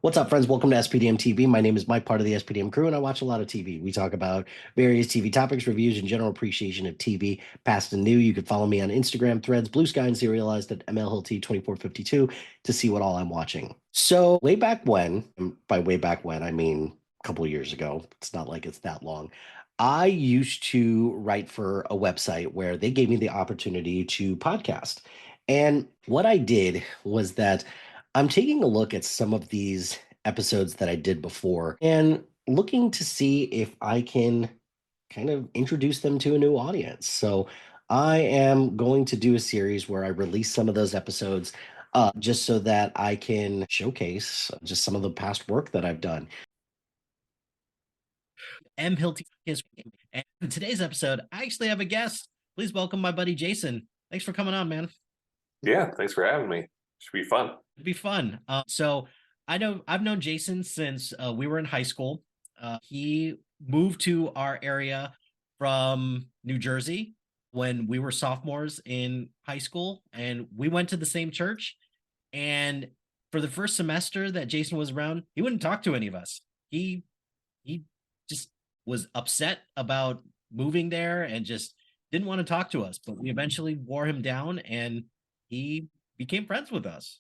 What's up, friends? Welcome to SPDM TV. My name is Mike, part of the SPDM crew, and I watch a lot of TV. We talk about various TV topics, reviews, and general appreciation of TV, past and new. You can follow me on Instagram, Threads, Blue Sky, and Serialized at MLHT2452 to see what all I'm watching. So, way back when, and by way back when, I mean a couple of years ago, it's not like it's that long. I used to write for a website where they gave me the opportunity to podcast. And what I did was that I'm taking a look at some of these episodes that I did before and looking to see if I can kind of introduce them to a new audience. So I am going to do a series where I release some of those episodes just so that I can showcase just some of the past work that I've done. M. Hilty is, and in today's episode, I actually have a guest. Please welcome my buddy Jason. Thanks for coming on, man. Yeah, thanks for having me. Should be fun. It'd be fun. So I know I've known Jason since we were in high school. He moved to our area from New Jersey when we were sophomores in high school, and we went to the same church. And for the first semester that Jason was around, he wouldn't talk to any of us. He just was upset about moving there and just didn't want to talk to us. But we eventually wore him down, and he became friends with us,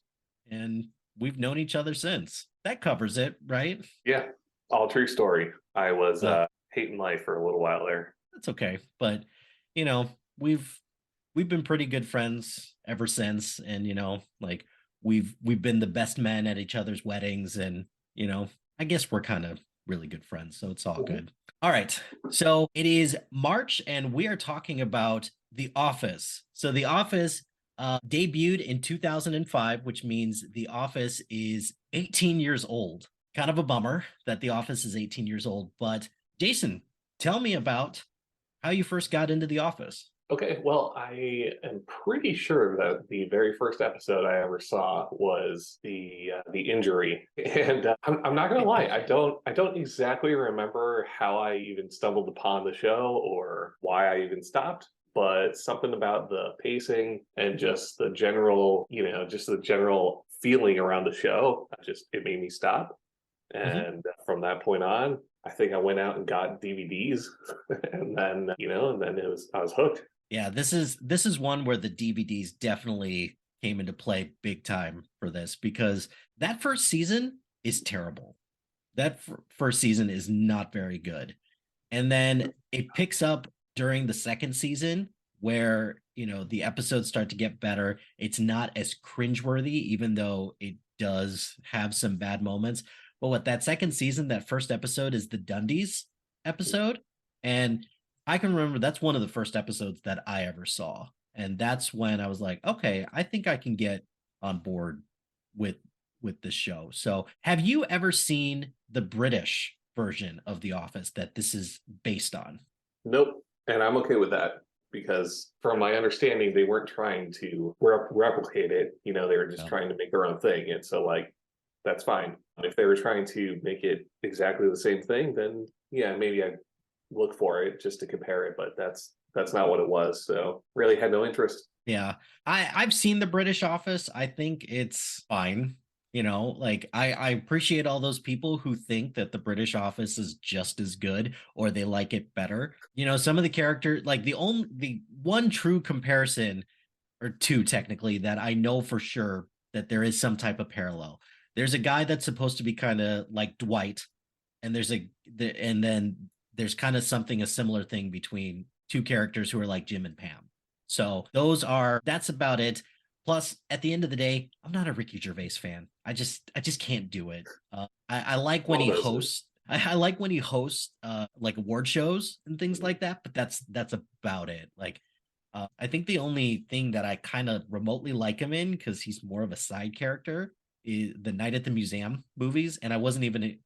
and we've known each other since. That covers it, right? Yeah, all true story. I was Uh, hating life for a little while there. that's okay, but you know, we've been pretty good friends ever since, and like we've been the best men at each other's weddings, and I guess we're kind of really good friends, so it's all good. All right, so it is March, and we are talking about The Office. So The Office debuted in 2005, which means The Office is 18 years old. Kind of a bummer that The Office is 18 years old. But Jason, tell me about how you first got into The Office. Okay, well, I am pretty sure that the very first episode I ever saw was the injury, and I'm not gonna lie, I don't exactly remember how I even stumbled upon the show or why I even stopped. But something about the pacing and just the general, just the general feeling around the show, just it made me stop. Mhm. And from that point on, I think I went out and got DVDs, and then and then I was hooked. Yeah, this is one where the DVDs definitely came into play big time for this because that first season is terrible. That first season is not very good. And then it picks up during the second season where, the episodes start to get better. It's not as cringeworthy, even though it does have some bad moments. But what that second season, that first episode is the Dundies episode. And I can remember that's one of the first episodes that I ever saw. And that's when I was like, okay, I think I can get on board with with this show. So, have you ever seen the British version of The Office that this is based on? Nope, and I'm okay with that because, from my understanding, they weren't trying to replicate it. They were just No. trying to make their own thing, and so like that's fine. If they were trying to make it exactly the same thing, then yeah, maybe I'd look for it just to compare it. But that's not what it was. So really had no interest. Yeah. I've seen the British Office. I think it's fine. Like I appreciate all those people who think that the British Office is just as good or they like it better. Some of the characters, like the one true comparison, or two technically, that I know for sure that there is some type of parallel. There's a guy that's supposed to be kind of like Dwight, and and then there's kind of something, a similar thing between two characters who are like Jim and Pam. So that's about it. Plus, at the end of the day, I'm not a Ricky Gervais fan. I just can't do it. I like when Well, he those hosts. I like when he hosts like award shows and things like that, but that's about it. Like I think the only thing that I kind of remotely like him in, because he's more of a side character, is the Night at the Museum movies, and I wasn't even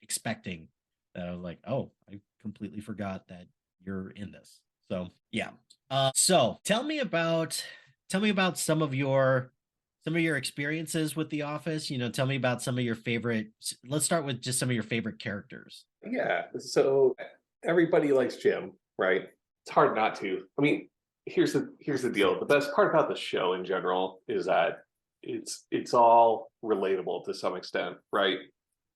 expecting that. I was like, oh, I completely forgot that you're in this. So yeah. So tell me about some of your experiences with The Office. Tell me about some of your favorite. Let's start with just some of your favorite characters. Yeah. So everybody likes Jim, right? It's hard not to. I mean, here's the deal. The best part about the show in general is that it's all relatable to some extent, right?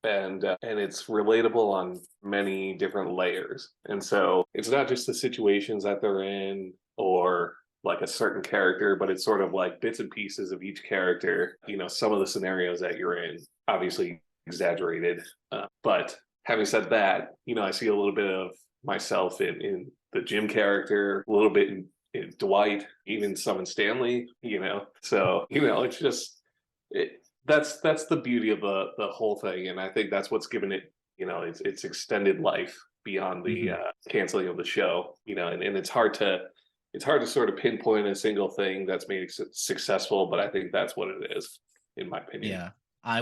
and it's relatable on many different layers. And so it's not just the situations that they're in or like a certain character, but it's sort of like bits and pieces of each character. You know, some of the scenarios that you're in, obviously exaggerated, but having said that, you know, I see a little bit of myself in the Jim character, a little bit in Dwight, even some in Stanley. You know, so you know, it's just that's the beauty of the whole thing, and I think that's what's given it, you know, its extended life beyond the canceling of the show. You know, and it's hard to sort of pinpoint a single thing that's made it successful, but I think that's what it is, in my opinion. Yeah, I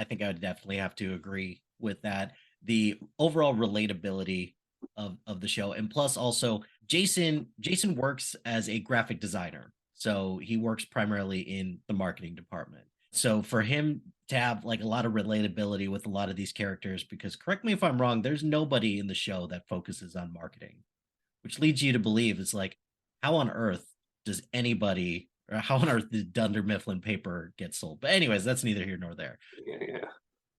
think I would definitely have to agree with that. The overall relatability of the show, and plus also Jason works as a graphic designer. So he works primarily in the marketing department. So for him to have like a lot of relatability with a lot of these characters, because correct me if I'm wrong, there's nobody in the show that focuses on marketing, which leads you to believe it's like, how on earth does anybody, or how on earth did Dunder Mifflin paper get sold? But anyways, that's neither here nor there. Yeah.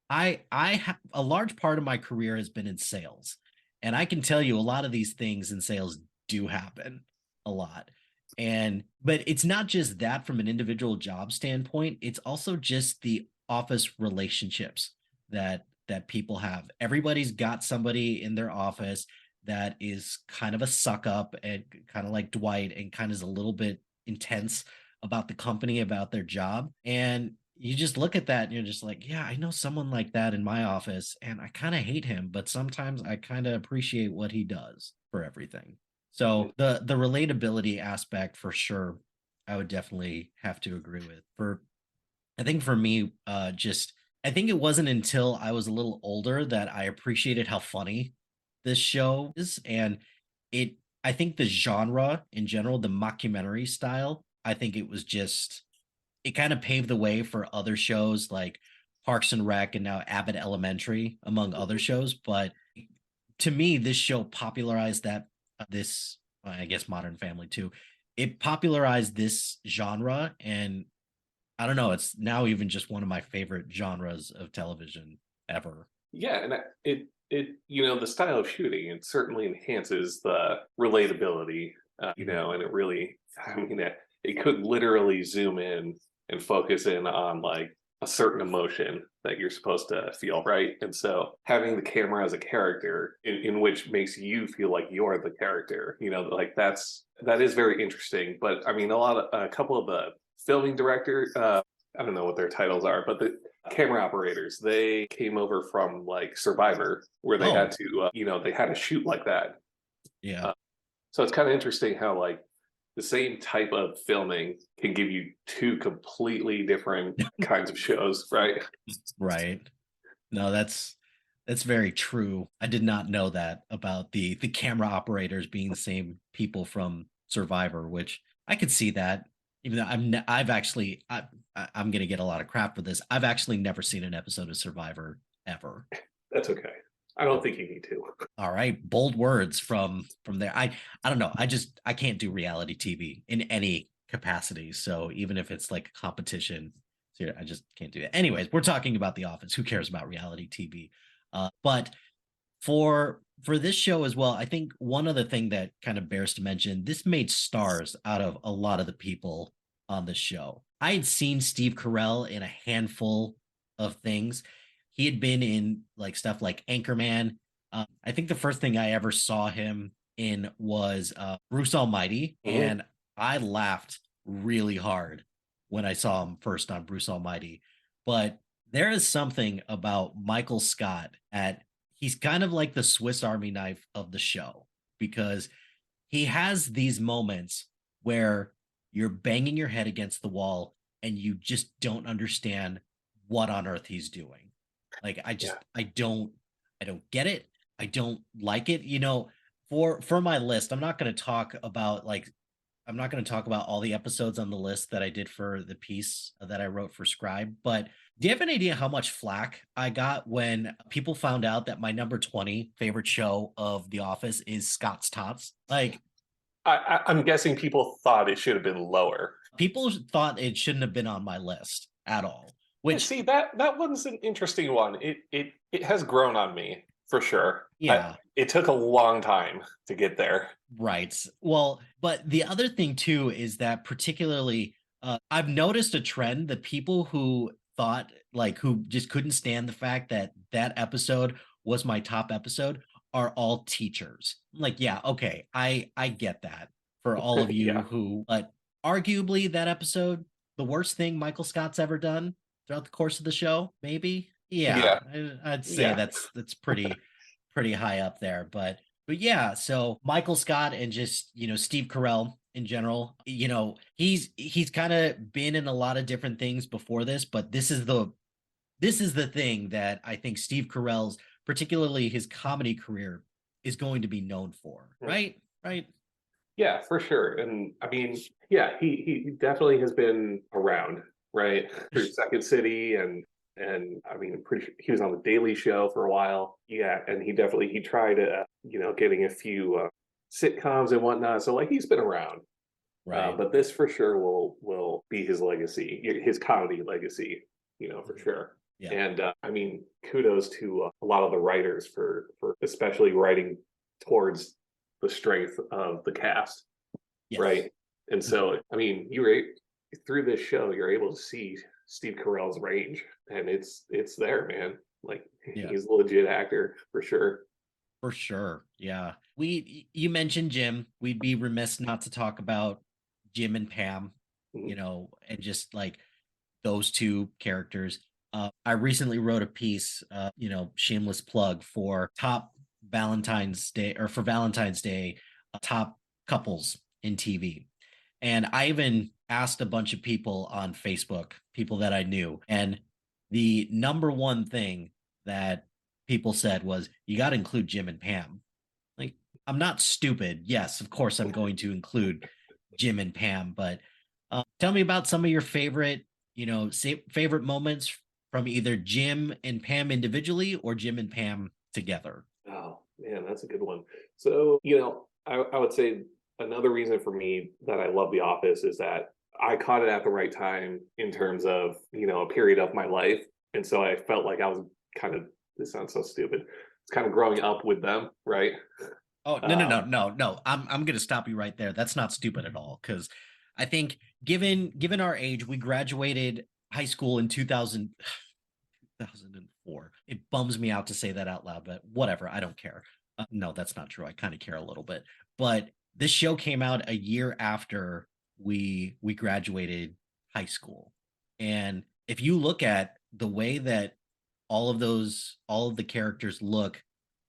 I have a large part of my career has been in sales, and I can tell you a lot of these things in sales do happen a lot. And but it's not just that from an individual job standpoint, it's also just the office relationships that people have. Everybody's got somebody in their office that is kind of a suck up and kind of like Dwight and kind of is a little bit intense about the company, about their job. And you just look at that and you're just like, yeah, I know someone like that in my office and I kind of hate him, but sometimes I kind of appreciate what he does for everything. So the relatability aspect for sure, I would definitely have to agree with. For I think for me, just I think it wasn't until I was a little older that I appreciated how funny this show is, and it. I think the genre in general, the mockumentary style, I think it was just it kind of paved the way for other shows like Parks and Rec and now Abbott Elementary, among other shows. But to me, this show popularized that this, I guess, Modern Family too. It popularized this genre, and I don't know. It's now even just one of my favorite genres of television ever. Yeah, and it you know, the style of shooting, it certainly enhances the relatability, you Mhm. know, and it really, I mean, it could literally zoom in and focus in on like a certain emotion that you're supposed to feel, right? And so having the camera as a character in which makes you feel like you're the character, you know, like that is very interesting. But I mean, a couple of the filming director, I don't know what their titles are, but the camera operators, they came over from like Survivor, where they had Oh, to, you know, they had to shoot like that. yeah, Uh, so it's kind of interesting how like the same type of filming can give you two completely different kinds of shows, right? right. No, that's very true. I did not know that about the camera operators being the same people from Survivor, which I could see that. Even though I've actually I'm gonna get a lot of crap for this. I've actually never seen an episode of Survivor ever. That's okay. I don't think you need to. All right, bold words from there. I don't know. I can't do reality TV in any capacity. So even if it's like a competition, so I just can't do it. Anyways, we're talking about The Office. Who cares about reality TV? But for this show as well, I think one other thing that kind of bears to mention, this made stars out of a lot of the people on the show. I had seen Steve Carell in a handful of things. He had been in like stuff like Anchorman. I think the first thing I ever saw him in was Bruce Almighty, Mhm. and I laughed really hard when I saw him first on Bruce Almighty. But there is something about Michael Scott at he's kind of like the Swiss Army knife of the show because he has these moments where you're banging your head against the wall and you just don't understand what on earth he's doing. Like Yeah. I don't get it. I don't like it. You know, for my list, I'm not going to talk about all the episodes on the list that I did for the piece that I wrote for Scribe, but do you have an idea how much flack I got when people found out that my number 20 favorite show of The Office is Scott's Tots? Like, I'm guessing people thought it should have been lower. people thought it shouldn't have been on my list at all. which, see, that one's an interesting one. It has grown on me for sure. yeah, It took a long time to get there. right. Well, but the other thing too is that particularly, I've noticed a trend that people who thought like who just couldn't stand the fact that that episode was my top episode are all teachers. Like, yeah, okay, I get that for all of you Yeah, who, but arguably that episode, the worst thing Michael Scott's ever done throughout the course of the show, maybe. Yeah, yeah, I'd say yeah, that's pretty high up there, but yeah, so Michael Scott and just, Steve Carell in general, he's kind of been in a lot of different things before this, but this is the thing that I think Steve Carell's, particularly his comedy career, is going to be known for, Mm. right? Right? yeah, for sure. And I mean, yeah, he definitely has been around, right, through Second City and I mean, I'm pretty sure he was on the Daily Show for a while. Yeah, and he tried getting a few sitcoms and whatnot. So like he's been around. Right. But this for sure will be his legacy, his comedy legacy, for sure. Yeah. And I mean, kudos to a lot of the writers for especially writing towards the strength of the cast, Yes. right? And so, I mean, through this show, you're able to see Steve Carell's range, and it's there, man. Like Yeah. he's a legit actor for sure. For sure. Yeah. You mentioned Jim. We'd be remiss not to talk about Jim and Pam, Mhm. and just like those two characters. I recently wrote a piece, shameless plug for top Valentine's Day or for Valentine's Day, top couples in TV. And I even asked a bunch of people on Facebook, people that I knew, and the number one thing that people said was, you got to include Jim and Pam. Like, I'm not stupid. Yes, of course, I'm going to include Jim and Pam, but tell me about some of your favorite, favorite moments from either Jim and Pam individually or Jim and Pam together. Oh man, that's a good one. So, I would say another reason for me that I love The Office is that I caught it at the right time in terms of, a period of my life. And so I felt like I was kind of, this sounds so stupid. It's kind of growing up with them, right? Oh, no, no, no, Um, no, no. I'm gonna stop you right there. That's not stupid at all. Because I think given our age, we graduated high school in 2004. It bums me out to say that out loud, but whatever. I don't care. No, that's not true. I kind of care a little bit. But this show came out a year after we graduated high school. And if you look at the way that all of the characters look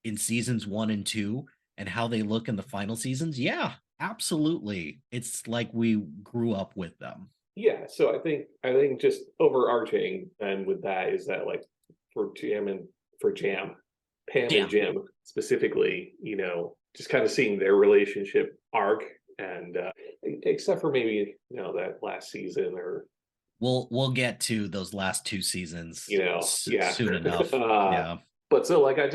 in seasons 1 and 2 and how they look in the final seasons, yeah, absolutely. It's like we grew up with them. yeah, so I think just overarching and with that is that like for Jam, Pam and Yeah. Jim specifically, just kind of seeing their relationship arc and except for maybe, that last season or We'll get to those last 2 seasons yeah. soon enough. uh, Yeah. but so like I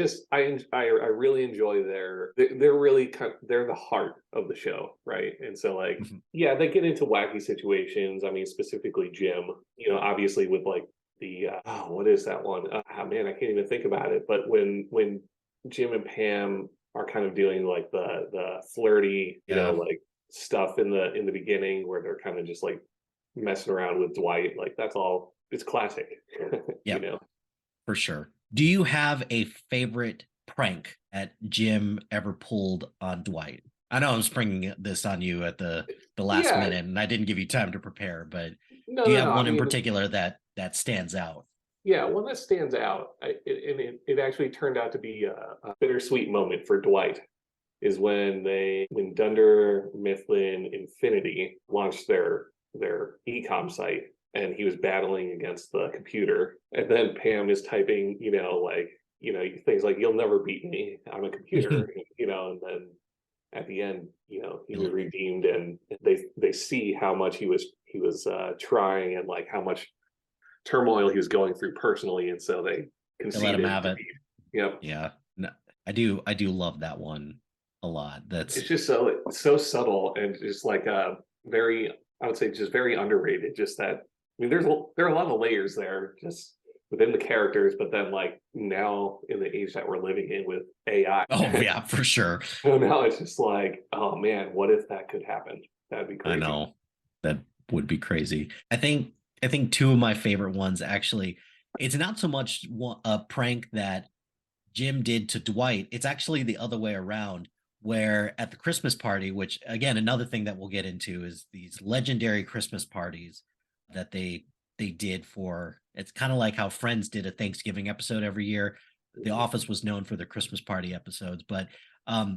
really enjoy they're really they're the heart of the show, right? And so like Mhm. yeah, they get into wacky situations. I mean, specifically Jim, obviously with like the what is that one? Man, I can't even think about it. But when Jim and Pam are kind of doing like the flirty, Yeah. like stuff in the beginning where they're kind of just like messing around with Dwight, like that's all it's classic, you Yep. know. For sure. Do you have a favorite prank that Jim ever pulled on Dwight? I know I'm springing this on you at the last Yeah, minute, and I didn't give you time to prepare, but no, do you no, have no. I one in mean, particular that stands out? yeah, one that stands out, it actually turned out to be a bittersweet moment for Dwight. Is when Dunder Mifflin Infinity launched their ecom site, and he was battling against the computer, and then Pam is typing, like things like "You'll never beat me. I'm a computer," and then at the end, he was redeemed, and they see how much he was trying and like how much turmoil he was going through personally, and so they They let him conceded have to it. be. Yep. Yeah. No, I do love that one a lot. It's That's just so subtle and just like very, I would say just very underrated. Just that mean, there are a lot of layers there just within the characters, but then like now in the age that we're living in with AI, Oh yeah, for sure. so now it's just like, oh man, what if that could happen? That'd be I crazy. know that would be crazy. I think two of my favorite ones actually. It's not so much a prank that Jim did to Dwight. It's actually the other way around, where at the Christmas party, which again, another thing that we'll get into is these legendary Christmas parties that they did for it's kind of like how Friends did a Thanksgiving episode every year. The Office was known for their Christmas party episodes, but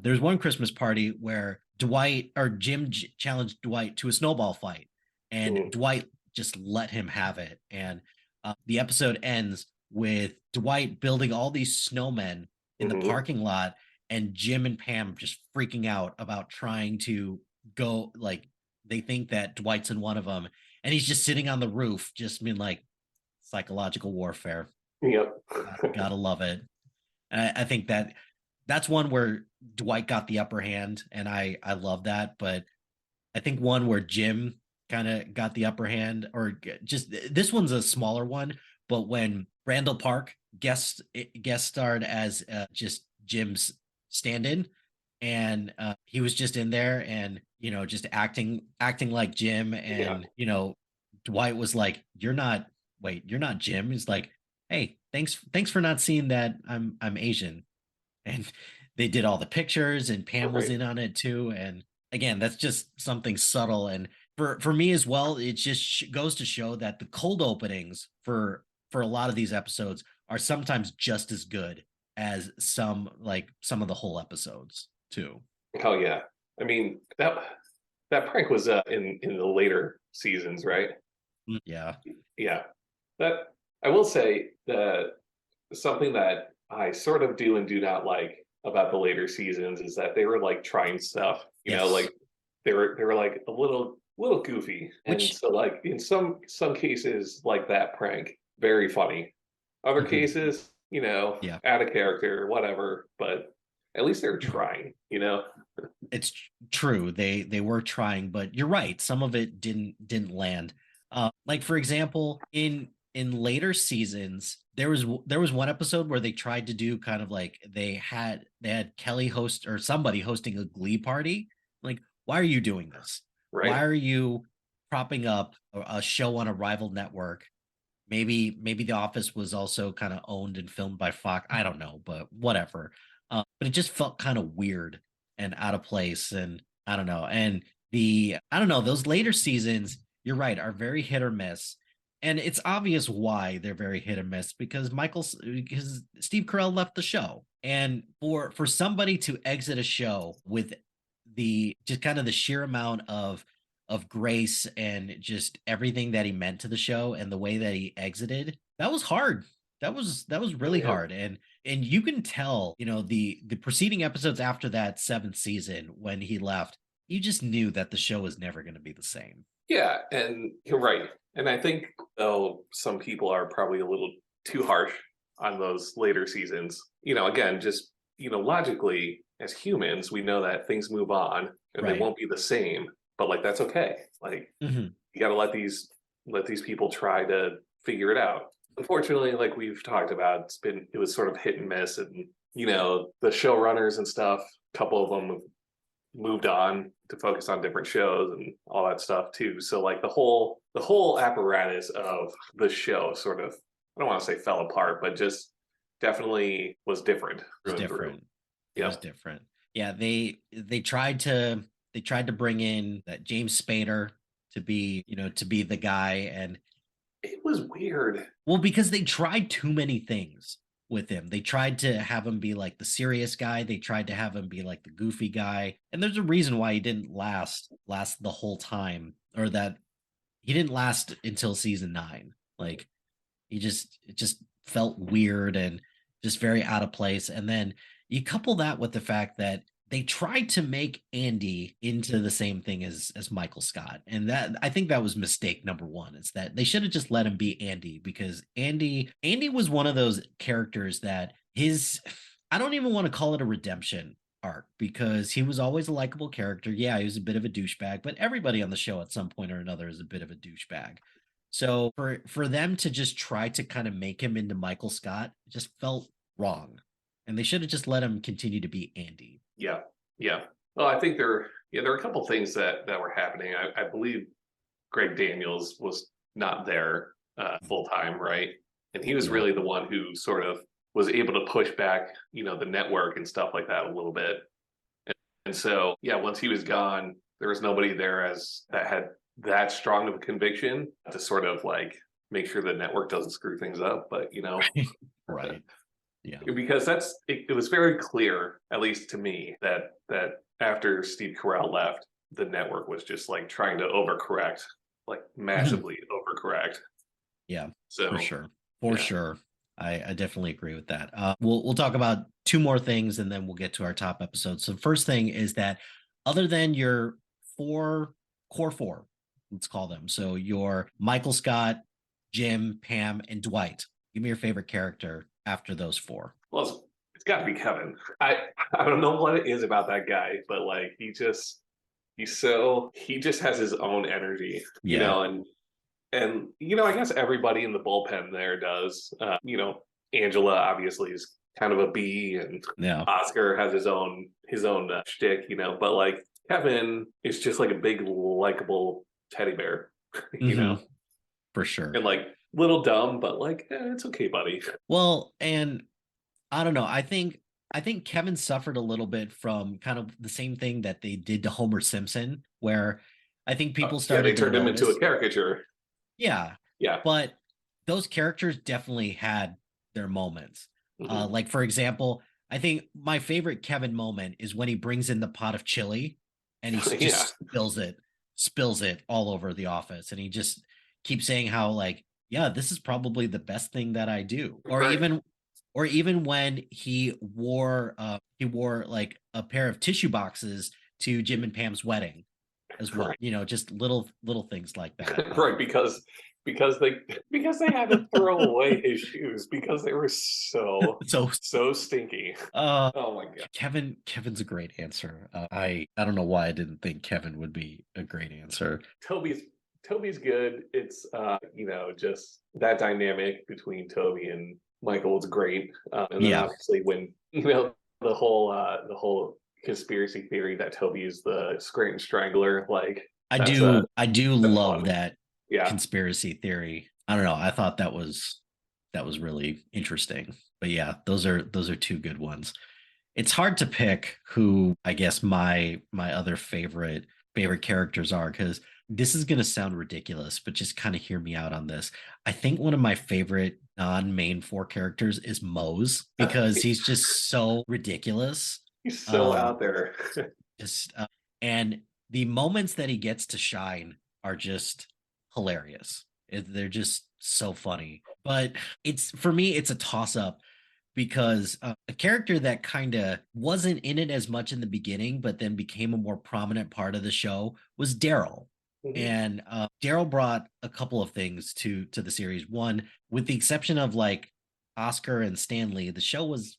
there's one Christmas party where Dwight or Jim challenged Dwight to a snowball fight, and Mm, Dwight just let him have it. And the episode ends with Dwight building all these snowmen in the hmm. parking lot, and Jim and Pam just freaking out about trying to go. Like they think that Dwight's in one of them, and he's just sitting on the roof, just being like psychological warfare. Yep. Gotta love it. I think that's one where Dwight got the upper hand, and I love that. But I think one where Jim kind of got the upper hand, or just this one's a smaller one. But when Randall Park guest starred as just Jim's stand-in, and he was just in there, and just acting like Jim, Yeah. and Dwight was like, "You're not. Wait, you're not Jim." He's like, "Hey, thanks for not seeing that I'm Asian." And they did all the pictures, and Pam was Right. in on it too. And again, that's just something subtle. And for me as well, it just goes to show that the cold openings for a lot of these episodes are sometimes just as good as some of the whole episodes too. Oh yeah. I mean that prank was in the later seasons, right? Yeah. Yeah. That I will say that something that I sort of do and do not like about the later seasons is that they were like trying stuff, Yes. like they were like a little goofy. And Which so like in some cases like that prank, very funny. Other mhm, cases, yeah. out of character, whatever, but at least they're trying. It's true. They were trying, but you're right. Some of it didn't land. Like for example, in later seasons, there was one episode where they tried to do kind of like they had Kelly host or somebody hosting a glee party. Like, why are you doing this? Why Right? are you propping up a show on a rival network? Maybe The Office was also kind of owned and filmed by Fox. I don't know, but whatever. But it just felt kind of weird and out of place, and I don't know. And I don't know, those later seasons, you're right, are very hit or miss. And it's obvious why they're very hit or miss because Steve Carell left the show. And for somebody to exit a show with the just kind of the sheer amount of grace and just everything that he meant to the show and the way that he exited, that was hard. That was Oh really yeah. hard. And you can tell, the preceding episodes after that seventh season when he left, you just knew that the show was never going to be the same. Yeah, and you're right. And I think though some people are probably a little too harsh on those later seasons. Again, just logically as humans, we know that things move on and they Right. won't be the same, but like that's okay. Like Hmm. you got to let these people try to figure it out. Unfortunately, like we've talked about, it was sort of hit and miss, and the showrunners and stuff. A couple of them moved on to focus on different shows and all that stuff too. So like the whole apparatus of the show sort of, I don't want to say fell apart, but just definitely was different It was through and through. different. It was Yeah. different. Yeah, they tried to bring in that James Spader to be the guy. And It was weird. well, because they tried too many things with him. They tried to have him be like the serious guy. They tried to have him be like the goofy guy. And there's a reason why he didn't last the whole time, or that he didn't last until season 9. Like it just felt weird and just very out of place. And then you couple that with the fact that they tried to make Andy into the same thing as Michael Scott. And that I think that was mistake number one, is that they should have just let him be Andy, because Andy was one of those characters that his I don't even want to call it a redemption arc, because he was always a likable character. Yeah, he was a bit of a douchebag, but everybody on the show at some point or another is a bit of a douchebag. So for them to just try to kind of make him into Michael Scott just felt wrong. And they should have just let him continue to be Andy. Yeah, yeah. Well, I think there are a couple things that were happening. I believe Greg Daniels was not there full time, right? And he was Yeah. really the one who sort of was able to push back, the network and stuff like that a little bit. And so, yeah, once he was gone, there was nobody there as that had that strong of a conviction to sort of like make sure the network doesn't screw things up. But Right. Yeah. because it was very clear, at least to me, that after Steve Carell left, the network was just like trying to overcorrect, like massively overcorrect. Yeah, for So sure. For yeah, sure. I definitely agree with that. We'll talk about two more things and then we'll get to our top episodes. So first thing is that other than your core four, let's call them. So your Michael Scott, Jim, Pam, and Dwight. Give me your favorite character after those four. well, it's got to be Kevin. I don't know what it is about that guy, but like he just has his own energy, Yeah. and I guess everybody in the bullpen there does. Angela obviously is kind of a B, and Yeah. Oscar has his own shtick, but like Kevin is just like a big likable teddy bear, you Hmm. know, For sure. and like little dumb, but like it's okay, buddy. Well, and I don't know. I think Kevin suffered a little bit from kind of the same thing that they did to Homer Simpson, where I think people Yeah, they started to turned him into a notice. caricature. Yeah, Yeah. but those characters definitely had their moments. Hmm. Like for example, I think my favorite Kevin moment is when he brings in the pot of chili and he Yeah. just spills it all over the office, and he just keeps saying how like, yeah, this is probably the best thing that I do, Right. or even when he wore like a pair of tissue boxes to Jim and Pam's wedding as well. Right. Just little things like that. Right. Because they had to throw away his shoes because they were So so stinky. uh Oh my god. Kevin's a great answer. I don't know why I didn't think Kevin would be a great answer. Toby's Toby's good. It's just that dynamic between Toby and Michael is great. And then Yeah, obviously when the whole conspiracy theory that Toby is the Scranton Strangler, like I do that's love fun. that Yeah. conspiracy theory. I don't know. I thought that was really interesting. But yeah, those are two good ones. It's hard to pick who I guess my other favorite characters are, because this is going to sound ridiculous, but just kind of hear me out on this. I think one of my favorite non-main four characters is Mose, because he's just so ridiculous. He's so Um, out there. just and the moments that he gets to shine are just hilarious. They're just so funny. But it's for me, it's a toss up, because a character that kind of wasn't in it as much in the beginning, but then became a more prominent part of the show was Daryl. Mhm. And Daryl brought a couple of things to the series. One, with the exception of like Oscar and Stanley, the show was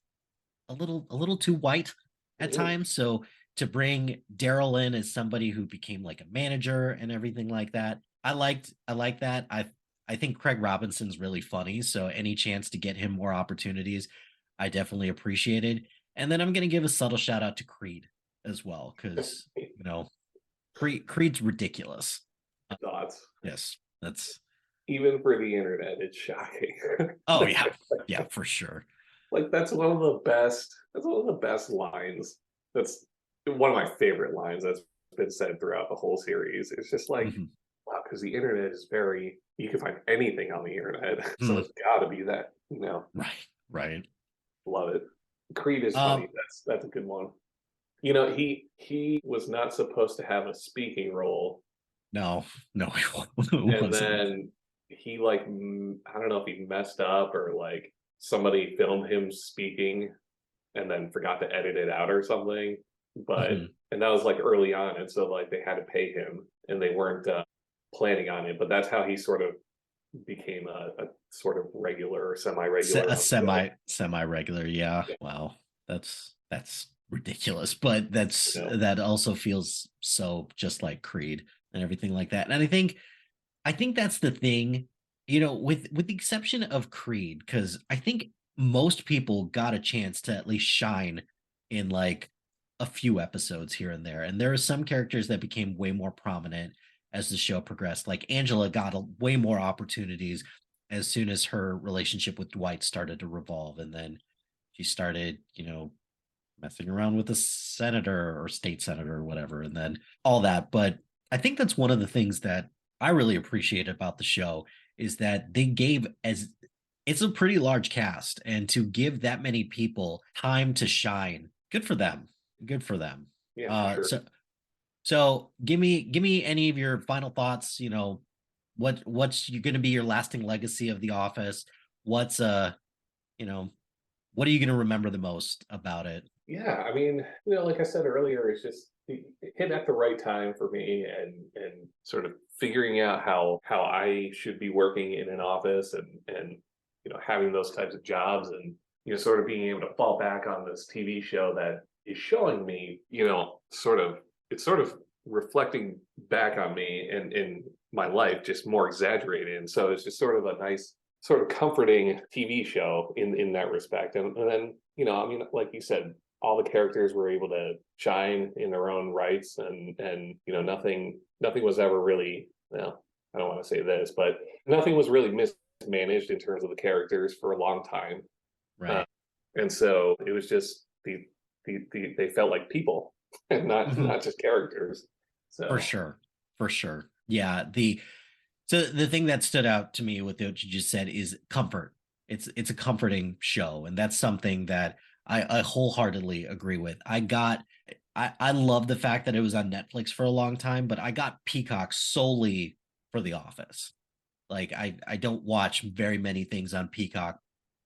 a little too white at Mhm. times. So to bring Daryl in as somebody who became like a manager and everything like that, I like that. I think Craig Robinson's really funny. So any chance to get him more opportunities, I definitely appreciated. And then I'm gonna give a subtle shout out to Creed as well, because Creed's ridiculous. Uh, Thoughts. yes, that's Even for the internet, it's shocking. oh yeah, yeah, for sure. Like that's one of the best lines. That's one of my favorite lines that's been said throughout the whole series. It's just like, Mhm. wow, because the internet is very you can find anything on the internet. So Mm, it's gotta be that. right, right. Love it. Creed is funny. Um, That's a good one. He was not supposed to have a speaking role, no, no, it and wasn't. then he like I don't know if he messed up or like somebody filmed him speaking and then forgot to edit it out or something. But Mhm. and that was like early on, and so like they had to pay him, and they weren't planning on it. But that's how he sort of became a sort of regular or A semi-regular on the show. semi regular, yeah. Yeah, Wow, that's ridiculous, but you know. that also feels so just like Creed and everything like that. And I think I think that's the thing, you know, with the exception of Creed, because I think most people got a chance to at least shine in like a few episodes here and there. And there are some characters that became way more prominent as the show progressed. Like Angela got way more opportunities as soon as her relationship with Dwight started to revolve. And then she started, you know, messing around with a senator or state senator or whatever, and then all that. But I think that's one of the things that I really appreciate about the show is that they gave as it's a pretty large cast, and to give that many people time to shine, good for them. Good for them. Yeah, for Uh, sure. so so give me any of your final thoughts. You know, what's going to be your lasting legacy of The Office? What's you know, what are you going to remember the most about it? Yeah, I mean, like I said earlier, it's just it hit at the right time for me, and sort of figuring out how I should be working in an office, and having those types of jobs, and sort of being able to fall back on this TV show that is showing me, it's sort of reflecting back on me and in my life, just more exaggerated. And so it's just sort of a nice, sort of comforting TV show in that respect. And then, I mean, like you said, all the characters were able to shine in their own rights, and nothing was ever really, well, I don't want to say this, but nothing was really mismanaged in terms of the characters for a long time. uh, Right. and so it was just they felt like people and not just characters. For So sure. For sure. Yeah. The thing that stood out to me with what you just said is comfort. It's a comforting show. And that's something that I wholeheartedly agree with. I love the fact that it was on Netflix for a long time, but I got Peacock solely for The Office. Like I don't watch very many things on Peacock.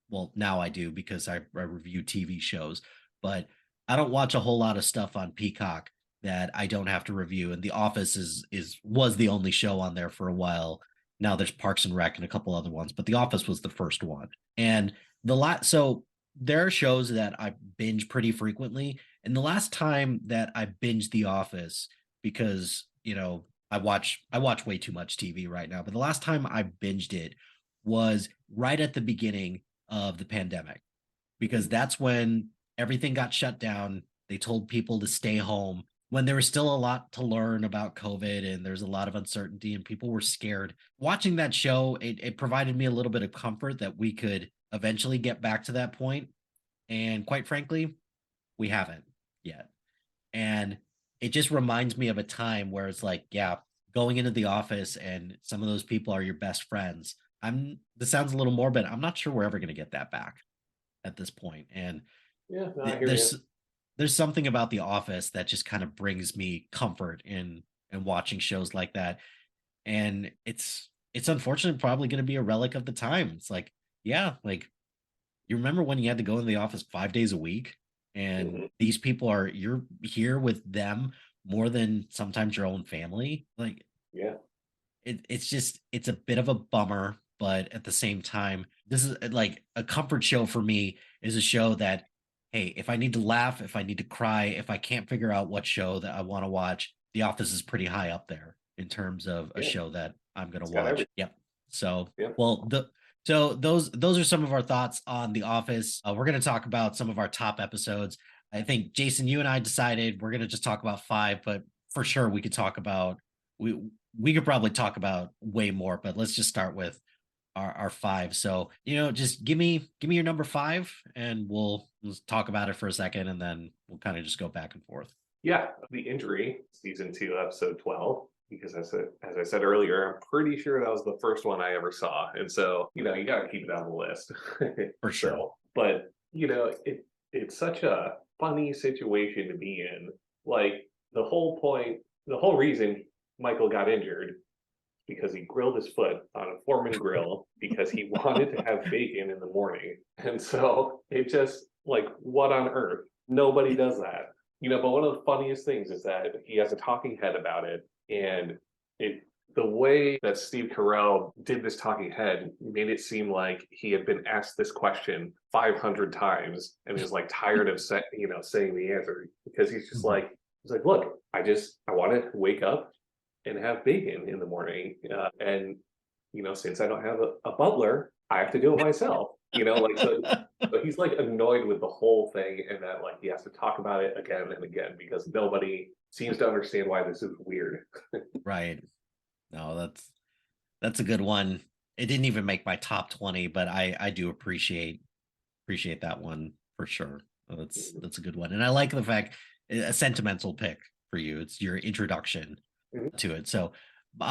Well, now I do because I review TV shows, but I don't watch a whole lot of stuff on Peacock that I don't have to review. And The Office is was the only show on there for a while. Now there's Parks and Rec and a couple other ones, but The Office was the first one. And so there are shows that I binge pretty frequently. And the last time that I binged The Office, because I watch way too much TV right now, but the last time I binged it was right at the beginning of the pandemic, because that's when everything got shut down. They told people to stay home when there was still a lot to learn about COVID and there's a lot of uncertainty and people were scared. Watching that show, it provided me a little bit of comfort that we could eventually get back to that point. And quite frankly, we haven't yet. And it just reminds me of a time where it's like, yeah, going into the office and some of those people are your best friends. This sounds a little morbid. I'm not sure we're ever going to get that back at this point. And yeah, no, I th- hear you. there's something about The Office that just kind of brings me comfort in watching shows like that. And it's unfortunately probably going to be a relic of the time. It's like, yeah, like you remember when you had to go in the office 5 days a week, and Hmm. these people are you're here with them more than sometimes your own family. Like Yeah, it's a bit of a bummer, but at the same time, this is like a comfort show for me. Is a show that, hey, if I need to laugh, if I need to cry, if I can't figure out what show that I want to watch, The Office is pretty high up there in terms of a yeah, show that I'm going to it's got everything. watch. Yep. So, Yeah. well, those are some of our thoughts on The Office. We're going to talk about some of our top episodes. I think Jason, you and I decided we're going to just talk about five, but for sure we could talk about we we could probably talk about way more, but let's just start with our five. So, just give me your number five and we'll talk about it for a second and then we'll kind of just go back and forth. Yeah, The Injury, season 2, episode 12. Because as I said earlier, I'm pretty sure that was the first one I ever saw, and so you got to keep it on the list. For sure. So, but it's such a funny situation to be in. Like the whole point, the whole reason Michael got injured because he grilled his foot on a Foreman grill because he wanted to have bacon in the morning, and so it just like, what on earth? Nobody does that. But one of the funniest things is that he has a talking head about it, and it the way that Steve Carell did this talking head made it seem like he had been asked this question 500 times and is like tired of saying the answer, because he's just Mhm. like, look, I want to wake up and have bacon in the morning. And, you know, since I don't have a butler, I have to do it myself. You know, like, so he's like annoyed with the whole thing, and that like he has to talk about it again and again because nobody seems to understand why this is weird. Right. No, that's a good one. It didn't even make my top 20, but I do appreciate that one for sure. That's a good one. And I like the fact a sentimental pick for you. It's your introduction to it. So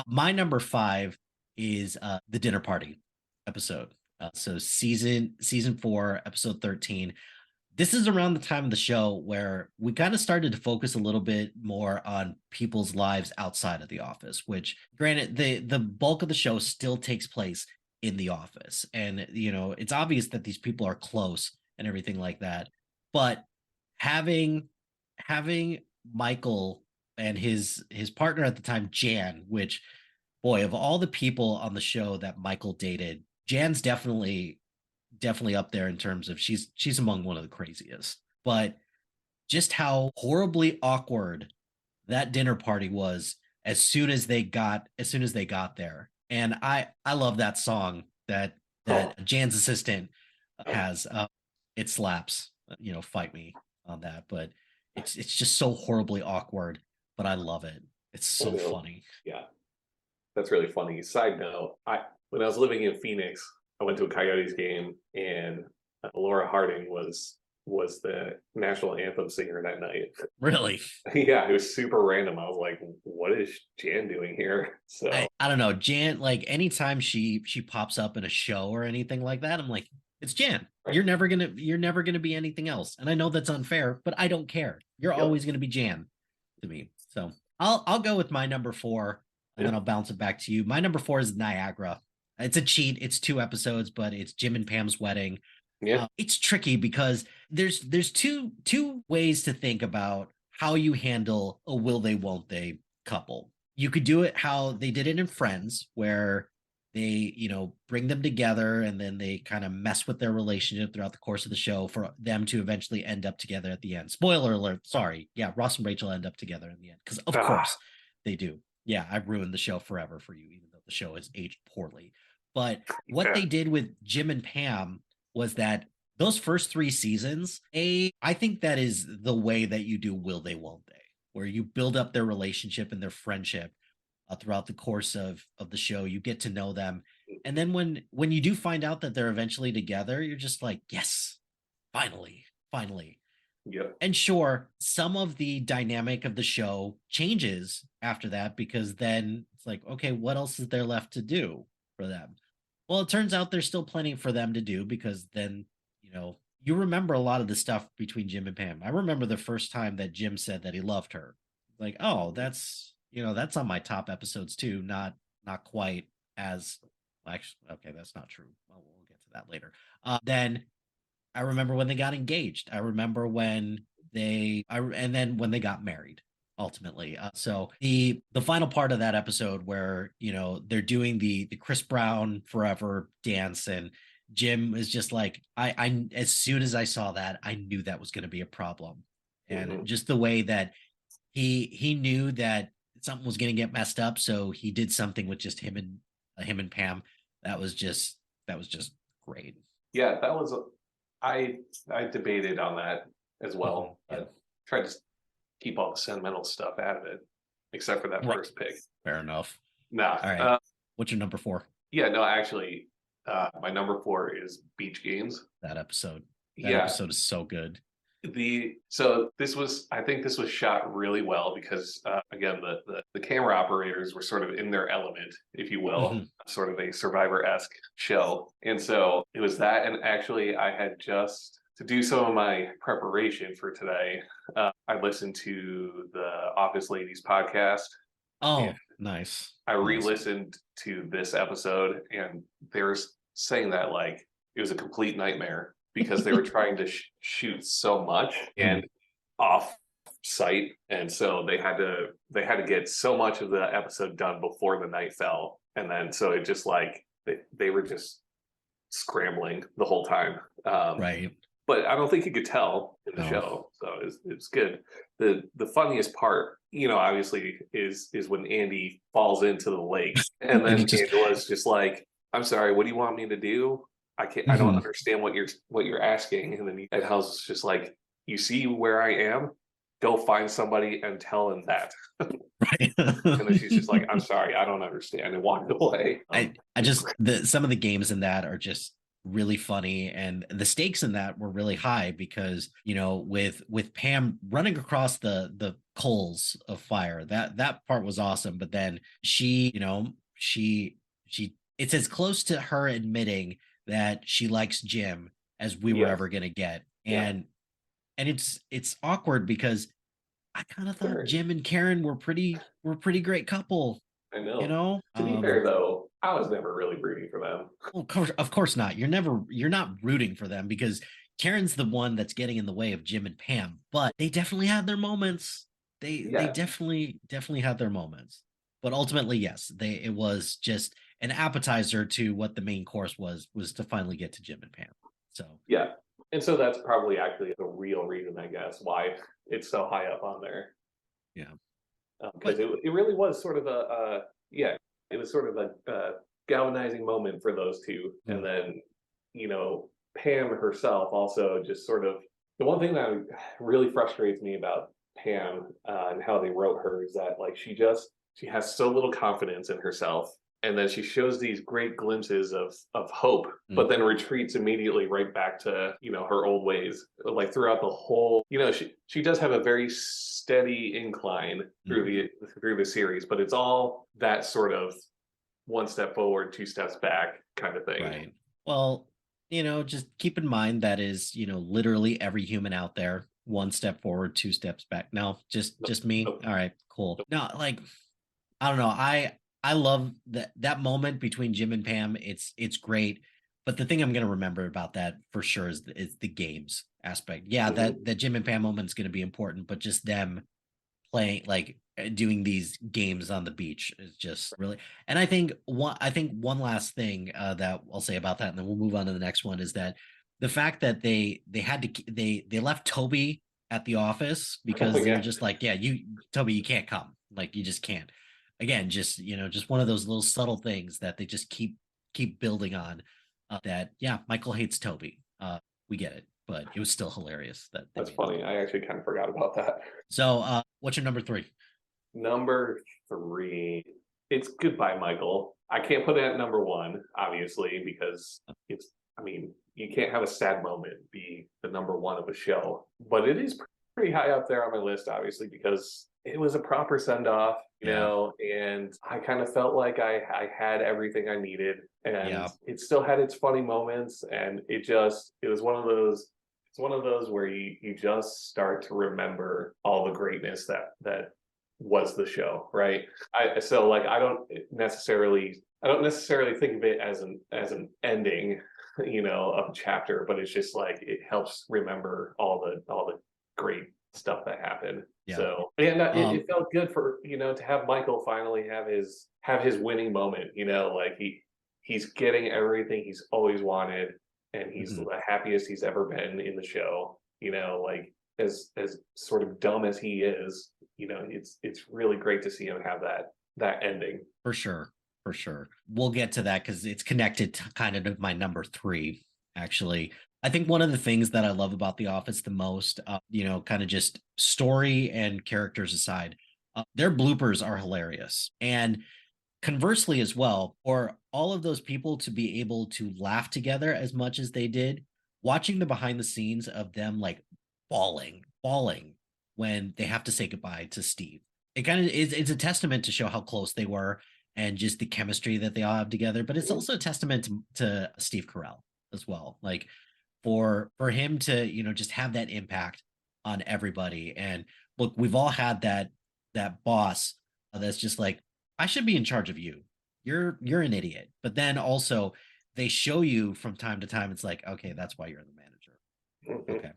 my number 5 is the dinner party episode. So season 4, episode 13. This is around the time of the show where we kind of started to focus a little bit more on people's lives outside of the office, which granted the bulk of the show still takes place in the office. And you know, it's obvious that these people are close and everything like that. But having Michael and his partner at the time, Jan, which boy, of all the people on the show that Michael dated, Jan's definitely up there in terms of she's among one of the craziest. But just how horribly awkward that dinner party was as soon as they got there. And I love that song that Jan's assistant has. It slaps. You know, fight me on that, but it's just so horribly awkward, but I love it. It's so funny. Yeah, that's really funny. Side note, when I was living in Phoenix, I went to a Coyotes game, and Laura Harding was the national anthem singer that night. Really? Yeah, it was super random. I was like, what is Jan doing here? So I don't know. Jan, like anytime she pops up in a show or anything like that, I'm like, it's Jan. Right. You're never gonna be anything else. And I know that's unfair, but I don't care. You're always gonna be Jan to me. So I'll go with my number 4, and then I'll bounce it back to you. My number 4 is Niagara. It's a cheat. It's 2 episodes, but it's Jim and Pam's wedding. Yeah. It's tricky because there's two ways to think about how you handle a will they won't they couple. You could do it how they did it in Friends, where they, you know, bring them together and then they kind of mess with their relationship throughout the course of the show for them to eventually end up together at the end. Spoiler alert, sorry. Yeah, Ross and Rachel end up together in the end because of course they do. Yeah, I've ruined the show forever for you, even though the show has aged poorly. But what they did with Jim and Pam was that those first 3 seasons, I think that is the way that you do will they, won't they, where you build up their relationship and their friendship throughout the course of the show. You get to know them. And then when you do find out that they're eventually together, you're just like, yes, finally. Yep. And sure, some of the dynamic of the show changes after that, because then it's like, okay, what else is there left to do for them? Well, it turns out there's still plenty for them to do, because then, you know, you remember a lot of the stuff between Jim and Pam. I remember the first time that Jim said that he loved her. Like, oh, that's on my top episodes too. Not quite as, actually, okay, that's not true. Well, we'll get to that later. Then I remember when they got engaged. I remember when and then when they got married ultimately. So the final part of that episode where, you know, they're doing the Chris Brown Forever dance, and Jim is just like, I as soon as I saw that, I knew that was going to be a problem. And just the way that he knew that something was going to get messed up, so he did something with just him and Pam. That was just great. Yeah, that was I debated on that as well. Yeah. Tried to keep all the sentimental stuff out of it, except for that first pick. Fair enough. Nah. All right. What's your number 4? Yeah, no, actually, my number 4 is Beach Games. That episode. That episode is so good. I think this was shot really well because again, the camera operators were sort of in their element, if you will, sort of a Survivor-esque show. And so it was that, and actually I had just to do some of my preparation for today, I listened to the Office Ladies podcast. Oh, nice. I re-listened to this episode, and they're saying that like it was a complete nightmare because they were trying to shoot so much and off site, and so they had to get so much of the episode done before the night fell, and then so it just like they were just scrambling the whole time. Right. But I don't think you could tell in the No. show. So it's good. The funniest part, obviously is when Andy falls into the lake, and And then he just Angela's just like, "I'm sorry, what do you want me to do? I can't. I don't understand what you're asking." And then House is just like, "You see where I am? Go find somebody and tell him that." right. And then she's just like, "I'm sorry, I don't understand," and walked away. I just some of the games in that are just really funny, and the stakes in that were really high because with Pam running across the coals of fire, that part was awesome. But then she it's as close to her admitting that she likes Jim as we were Yes. ever gonna get, Yeah. and it's awkward because I kind of thought Sure. Jim and Karen were a pretty great couple. I know. You know, To be fair, though, I was never really rooting for them. well, of course not. You're not rooting for them because Karen's the one that's getting in the way of Jim and Pam. But they definitely had their moments. They Yeah. definitely had their moments. But ultimately, yes, it was just an appetizer to what the main course was to finally get to Jim and Pam. So Yeah. And so that's probably actually the real reason, I guess, why it's so high up on there. yeah, Because it really was sort of it was sort of a galvanizing moment for those two. And then, Pam herself also just sort of, the one thing that really frustrates me about Pam and how they wrote her is that like she has so little confidence in herself. And then she shows these great glimpses of hope, but then retreats immediately right back to her old ways. Like throughout the whole, she does have a very steady incline through the series, but it's all that sort of one step forward, two steps back kind of thing. right. Well, just keep in mind that is literally every human out there. One step forward, two steps back. No, just me. Nope. All right, cool. No, like I don't know. I love that moment between Jim and Pam. It's great. But the thing I'm gonna remember about that for sure is the games aspect. Yeah, that Jim and Pam moment is gonna be important, but just them playing like doing these games on the beach is just really. And I think one last thing that I'll say about that, and then we'll move on to the next one, is that the fact that they had to they left Toby at the office because they're just like, yeah, Toby, you can't come, like you just can't. Again, just one of those little subtle things that they just keep building on. That yeah, Michael hates Toby. We get it, but it was still hilarious. That's funny. I actually kind of forgot about that. So, what's your number 3? Number 3, it's Goodbye, Michael. I can't put it at number 1, obviously, because you can't have a sad moment be the number 1 of a show. But it is pretty high up there on my list, obviously, because it was a proper send-off, and I kind of felt like I had everything I needed, and it still had its funny moments, and it was one of those. It's one of those where you just start to remember all the greatness that was the show, right? I don't necessarily think of it as an ending, of a chapter, but it's just like it helps remember all the great stuff that happened. Yeah. So and it felt good for to have Michael finally have his winning moment. Like he's getting everything he's always wanted, and he's the happiest he's ever been in the show. Like as sort of dumb as he is, it's really great to see him have that ending. For sure. We'll get to that because it's connected to kind of my number 3, actually. I think one of the things that I love about The Office the most, kind of just story and characters aside, their bloopers are hilarious. And conversely as well, for all of those people to be able to laugh together as much as they did, watching the behind the scenes of them like bawling when they have to say goodbye to Steve. It kind of is, it's a testament to show how close they were and just the chemistry that they all have together. But it's also a testament to Steve Carell as well. Like for him to, just have that impact on everybody. And look, we've all had that boss that's just like, I should be in charge of you. You're an idiot. But then also they show you from time to time, it's like, okay, that's why you're the manager. Okay,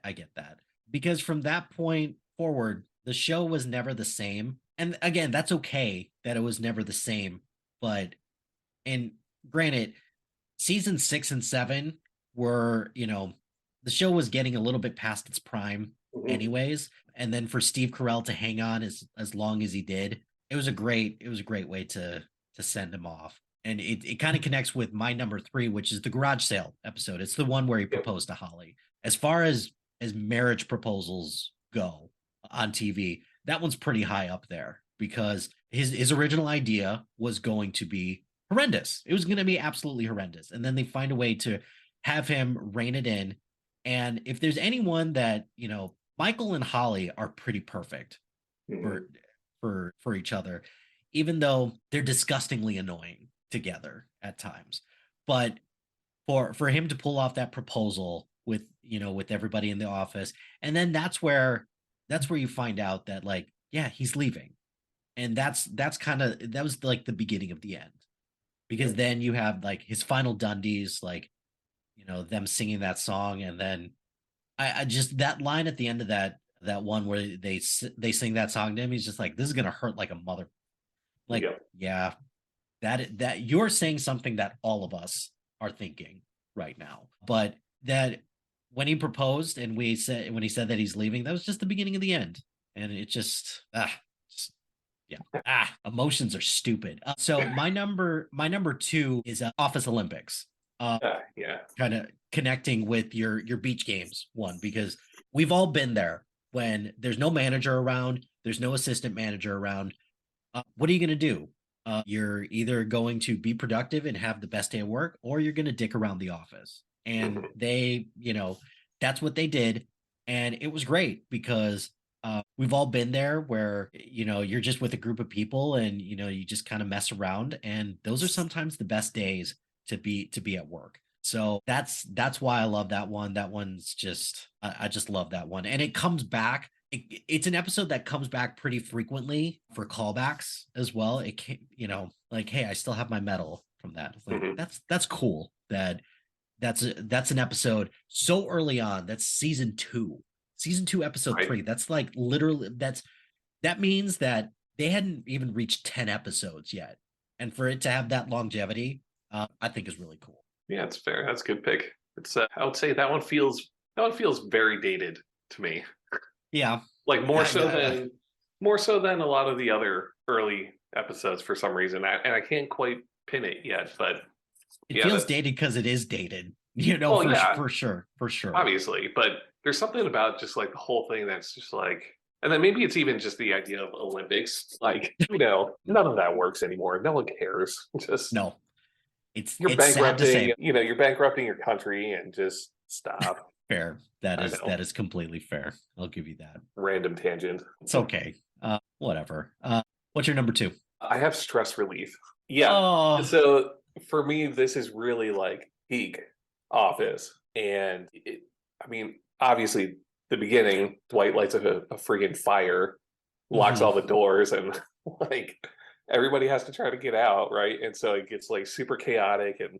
I get that. Because from that point forward, the show was never the same. And again, that's okay that it was never the same. But, and granted, season 6 and 7 were, the show was getting a little bit past its prime anyways. And then for Steve Carell to hang on as long as he did, it was a great way to send him off. And it kind of connects with my number 3, which is the garage sale episode. It's the one where he proposed to Holly. As far as marriage proposals go on TV, that one's pretty high up there, because his original idea was going to be horrendous. It was going to be absolutely horrendous. And then they find a way to have him rein it in. And if there's anyone that, you know, Michael and Holly are pretty perfect for each other, even though they're disgustingly annoying together at times. But for him to pull off that proposal with, you know, with everybody in the office, and then that's where you find out that, like, yeah, he's leaving. And that was like the beginning of the end, because then you have like his final Dundies, like, you know, them singing that song. And then I just, that line at the end of that one where they sing that song to him, he's just like, this is gonna hurt like a mother. Like, yeah, that you're saying something that all of us are thinking right now. But that when he proposed and when he said that he's leaving, that was just the beginning of the end. And it just emotions are stupid. So my number 2 is Office Olympics. Kind of connecting with your beach games one, because we've all been there when there's no manager around, there's no assistant manager around. What are you going to do? You're either going to be productive and have the best day of work, or you're going to dick around the office. And they, you know, that's what they did. And it was great, because we've all been there where, you know, you're just with a group of people and, you know, you just kind of mess around. And those are sometimes the best days to be at work. So that's why I love that one. That one's just, I just love that one. And it comes back. It's an episode that comes back pretty frequently for callbacks as well. It can, you know, like, hey, I still have my medal from that. It's like, that's cool. That's an episode so early on. That's season 2, episode 3. That's like literally, that means that they hadn't even reached 10 episodes yet. And for it to have that longevity, I think is really cool. Yeah, it's fair. That's a good pick. It's I would say that one feels very dated to me. Yeah, like more so than a lot of the other early episodes for some reason. And I can't quite pin it yet, but it feels dated because it is dated. You know, for sure. Obviously, but there's something about just like the whole thing that's just like, and then maybe it's even just the idea of Olympics. Like, you know, none of that works anymore. No one cares. Just no. You're bankrupting, you know, you're bankrupting your country, and just stop. Fair. That is completely fair. I'll give you that. Random tangent. It's okay. Whatever. What's your number 2? I have stress relief. Yeah. Oh. So for me, this is really like peak Office. And I mean, obviously the beginning, Dwight lights a friggin' fire, locks all the doors, and like everybody has to try to get out, right? And so it gets like super chaotic and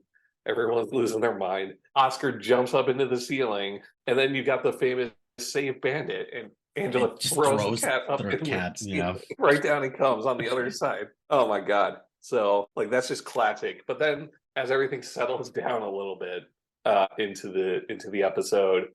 everyone's losing their mind. Oscar jumps up into the ceiling, and then you got the famous Save Bandit, and Angela throws the cat up in the ceiling. Right down he comes on the other side. Oh my God. So like that's just classic. But then as everything settles down a little bit into the episode,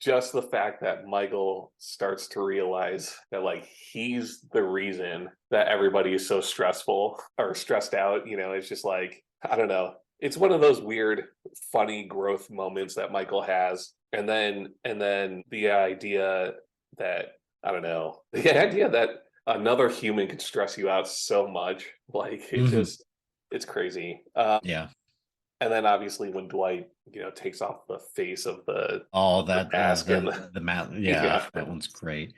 just the fact that Michael starts to realize that like he's the reason that everybody is so stressful or stressed out, you know, it's just like, I don't know. It's one of those weird, funny growth moments that Michael has. And then the idea that, I don't know, the idea that another human can stress you out so much, like it it's crazy. Yeah. And then obviously when Dwight, you know, takes off the face of the mask and the mask, that one's great.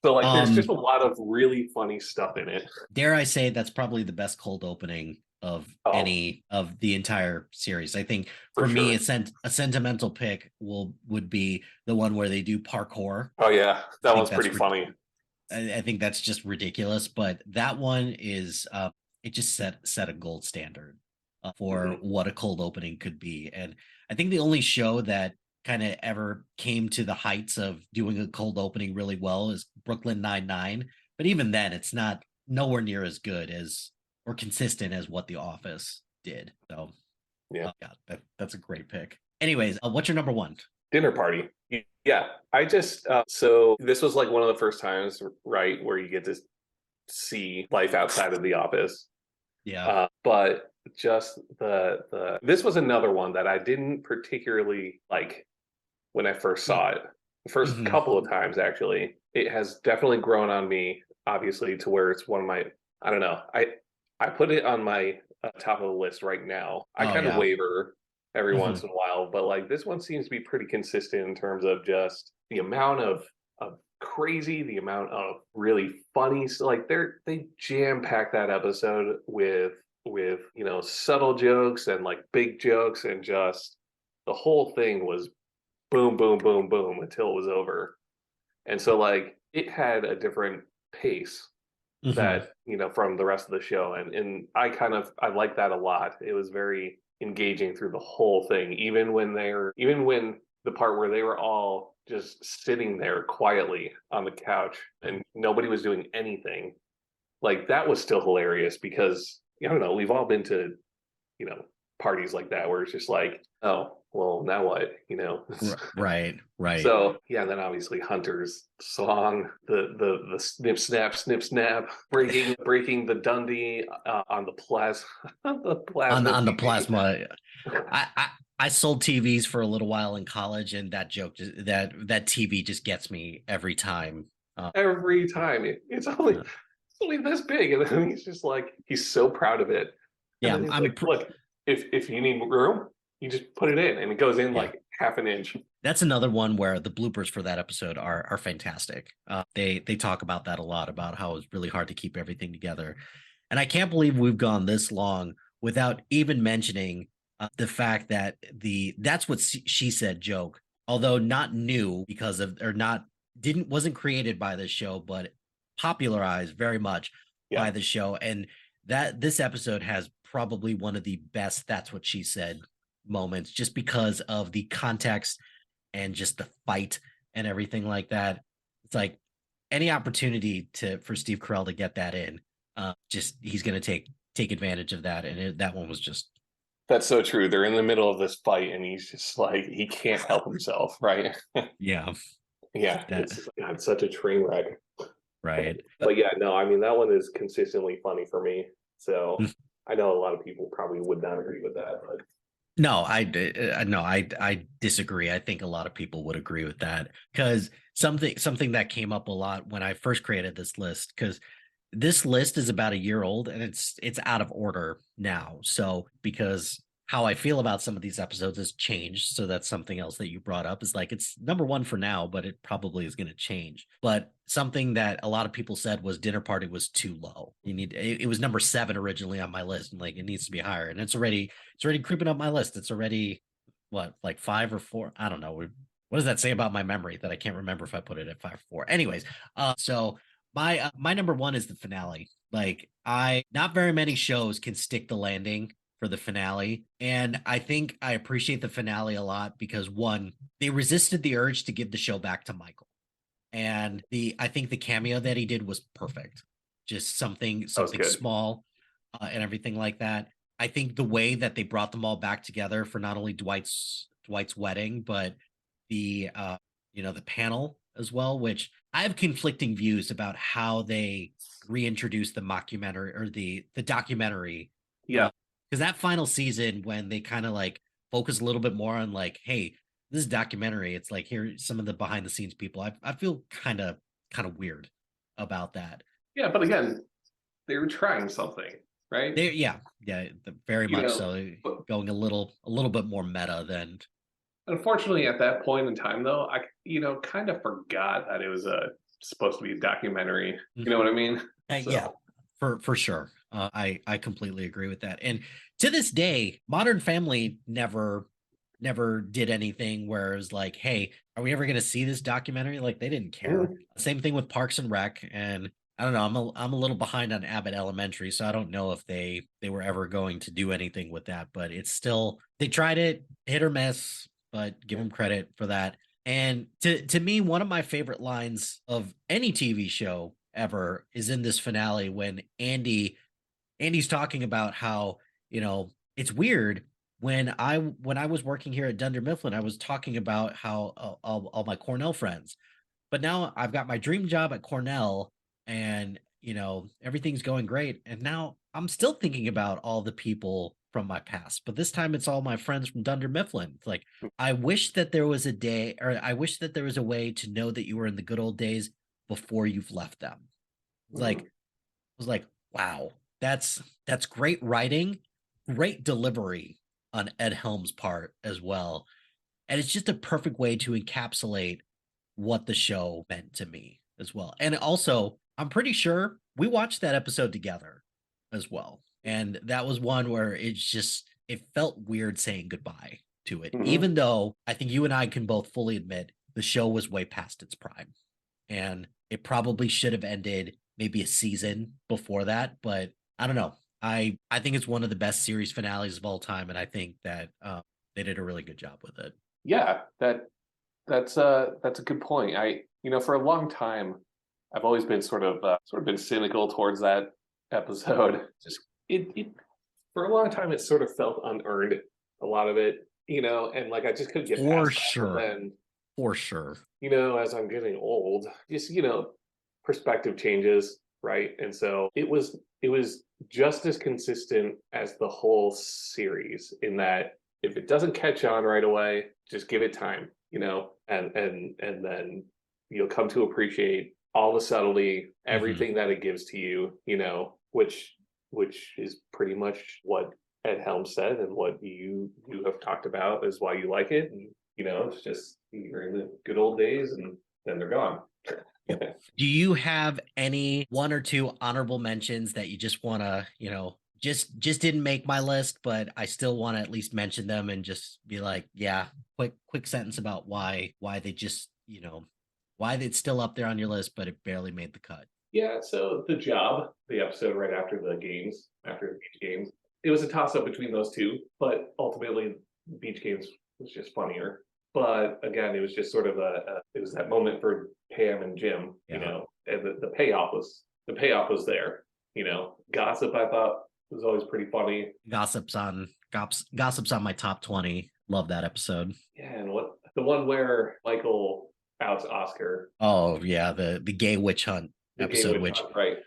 So like, there's just a lot of really funny stuff in it. Dare I say that's probably the best cold opening of any of the entire series. I think for me, a sentimental pick would be the one where they do parkour. Oh yeah, that one's pretty funny. I think that's just ridiculous, but that one is it just set a gold standard for what a cold opening could be. And I think the only show that kind of ever came to the heights of doing a cold opening really well is Brooklyn Nine-Nine. But even then, it's not nowhere near as good as or consistent as what The Office did. So yeah, that's a great pick. Anyways, what's your number 1? Dinner Party. Yeah, I just so this was like one of the first times, right, where you get to see life outside of the office. Yeah. But just the this was another one that I didn't particularly like when I first saw it. The first Mhm. couple of times, actually, it has definitely grown on me, obviously, to where it's one of my, I don't know, I put it on my top of the list right now. I Oh kind of yeah. waver every once Mhm. in a while, but like this one seems to be pretty consistent in terms of just the amount of crazy, the amount of really funny, so like they jam pack that episode with subtle jokes and like big jokes, and just the whole thing was boom, boom, boom, boom until it was over. And so like it had a different pace Mhm. that, from the rest of the show. And I like that a lot. It was very engaging through the whole thing, even when the part where they were all just sitting there quietly on the couch and nobody was doing anything. Like that was still hilarious because I don't know, we've all been to, you know, parties like that where it's just like, oh, well, now what? Right. Right. So yeah, then obviously Hunter's song, the snip snap, breaking the Dundee on the plasma the On plasma the TV. plasma. I sold TVs for a little while in college, and that joke that TV just gets me every time. Every time it's Uh, only this big, and then he's just like he's so proud of it, and yeah, then he's like, look, if you need room, you just put it in, and it goes in yeah. like half an inch. That's another one where the bloopers for that episode are fantastic. They talk about that a lot, about how it's really hard to keep everything together, and I can't believe we've gone this long without even mentioning the fact that the that's what she said joke, although not new because of or not didn't wasn't created by this show, but popularized very much Yeah, by the show, and that this episode has probably one of the best "that's what she said" moments, just because of the context and just the fight and everything like that. It's like any opportunity for Steve Carell to get that in, just he's going to take advantage of that. And that one was just that's so true. They're in the middle of this fight, and he's just like he can't help himself, right? yeah, Yeah, that it's such a train wreck. right. But yeah, no, I mean that one is consistently funny for me. So I know a lot of people probably would not agree with that, but No, I disagree. I think a lot of people would agree with that, because something that came up a lot when I first created this list, because this list is about a year old and it's out of order now. So because how I feel about some of these episodes has changed. So that's something else that you brought up, is like it's number one for now, but it probably is going to change. But something that a lot of people said was Dinner Party was too low. It was number 7 originally on my list, and like it needs to be higher. And it's already creeping up my list. It's already what, like 5 or 4? I don't know. What does that say about my memory that I can't remember if I put it at 5 or 4? Anyways, so my number 1 is the finale. Like, I not very many shows can stick the landing for the finale, and I think I appreciate the finale a lot because, one, they resisted the urge to give the show back to Michael, and the I think the cameo that he did was perfect. Just something that was something good. small, and everything like that. I think the way that they brought them all back together for not only Dwight's wedding, but the the panel as well, which I have conflicting views about how they reintroduced the mockumentary or the documentary. Yeah, Because that final season, when they kind of like focus a little bit more on like, hey, this is documentary. It's like, here some of the behind the scenes people. I feel kind of weird about that. yeah, but again, they were trying something, right? Yeah, very You much know, so. but Going a little bit more meta than unfortunately, at that point in time, though, I kind of forgot that it was supposed to be a documentary. You know what I mean? yeah, So for sure. I completely agree with that. And to this day, Modern Family never did anything where it was like, hey, are we ever going to see this documentary? Like, they didn't care. Same thing with Parks and Rec. And I don't know, I'm a little behind on Abbott Elementary, so I don't know if they were ever going to do anything with that, but it's still, they tried it, hit or miss, but give them credit for that. And to me, one of my favorite lines of any TV show ever is in this finale, when Andy's talking about how, it's weird when I was working here at Dunder Mifflin, I was talking about how all my Cornell friends, but now I've got my dream job at Cornell, and everything's going great. And now I'm still thinking about all the people from my past, but this time it's all my friends from Dunder Mifflin. It's like, I wish that there was a day, or I wish that there was a way to know that you were in the good old days before you've left them. It's like, I was like, wow, that's great writing, great delivery on Ed Helms' part as well. And it's just a perfect way to encapsulate what the show meant to me as well. And also, I'm pretty sure we watched that episode together as well. And that was one where it felt weird saying goodbye to it, even though I think you and I can both fully admit the show was way past its prime. And it probably should have ended maybe a season before that. But I don't know. I think it's one of the best series finales of all time. And I think that they did a really good job with it. Yeah, that's a good point. For a long time, I've always been sort of been cynical towards that episode. Just it for a long time, it sort of felt unearned, a lot of it, and like I just couldn't get For past sure. that. And For sure. as I'm getting old, just perspective changes, right? And so it was just as consistent as the whole series, in that if it doesn't catch on right away, just give it time, and then you'll come to appreciate all the subtlety, everything that it gives to you, which is pretty much what Ed Helms said, and what you have talked about is why you like it. And it's just, you're in the good old days, and then they're gone. Do you have any one or two honorable mentions that you just want to, just didn't make my list, but I still want to at least mention them and just be like, yeah, quick sentence about why they just, why it's still up there on your list, but it barely made the cut? Yeah, so The Job, the episode right after the beach games, it was a toss up between those two, but ultimately Beach Games was just funnier. But again, it was just sort of it was that moment for Pam and Jim, and the payoff was there. Gossip, I thought, was always pretty funny. Gossip's on my top 20. Love that episode. Yeah, and the one where Michael outs Oscar. Oh yeah, the gay witch hunt episode, right,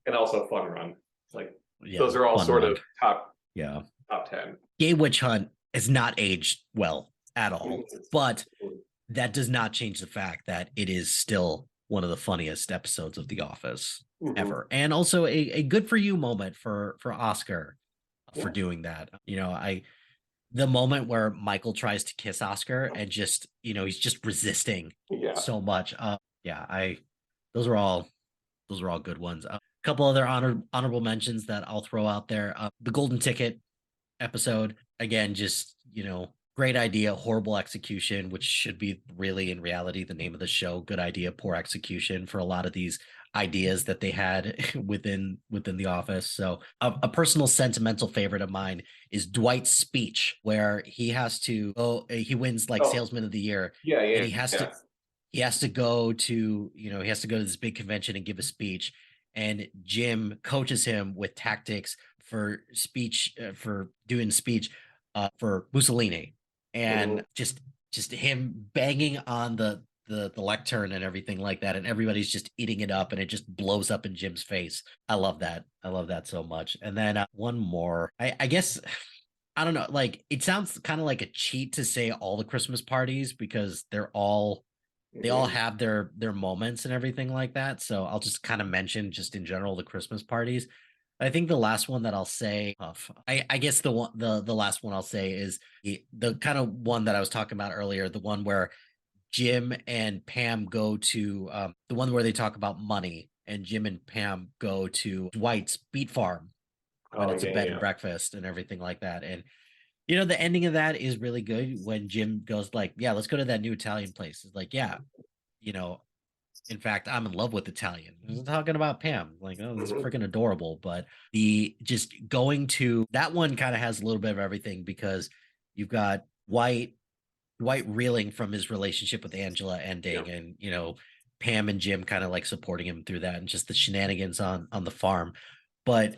and also Fun Run. Like, yeah, those are all sort of top 10. Gay witch hunt has not aged well at all, but that does not change the fact that it is still one of the funniest episodes of The Office ever, and also a good for you moment for Oscar for doing that. The moment where Michael tries to kiss Oscar and just, he's just resisting so much. Those are all good ones. A couple other honorable mentions that I'll throw out there. The Golden Ticket episode, again, just, great idea, horrible execution, which should be really in reality the name of the show. Good idea, poor execution for a lot of these ideas that they had within The Office. So a personal sentimental favorite of mine is Dwight's speech, where he has to he wins Salesman of the Year. And he has to go to this big convention and give a speech, and Jim coaches him with tactics for doing speech for Mussolini, and just him banging on the lectern and everything like that, and everybody's just eating it up, and it just blows up in Jim's face. I love that so much. And then one more, I guess, I don't know, like, it sounds kind of like a cheat to say all the Christmas parties, because they all have their moments and everything like that. So I'll just kind of mention, just in general, the Christmas parties. I think the last one that I'll say, I guess the last one I'll say is the kind of one that I was talking about earlier, the one where Jim and Pam go to the one where they talk about money, and Jim and Pam go to Dwight's beet farm when it's a bed and breakfast and everything like that. And the ending of that is really good, when Jim goes like, yeah, let's go to that new Italian place. It's like, yeah, in fact, I'm in love with Italian. I'm talking about Pam. Like, oh, this is freaking adorable. But the just going to that one kind of has a little bit of everything, because you've got Dwight reeling from his relationship with Angela ending, and Pam and Jim kind of like supporting him through that, and just the shenanigans on the farm. But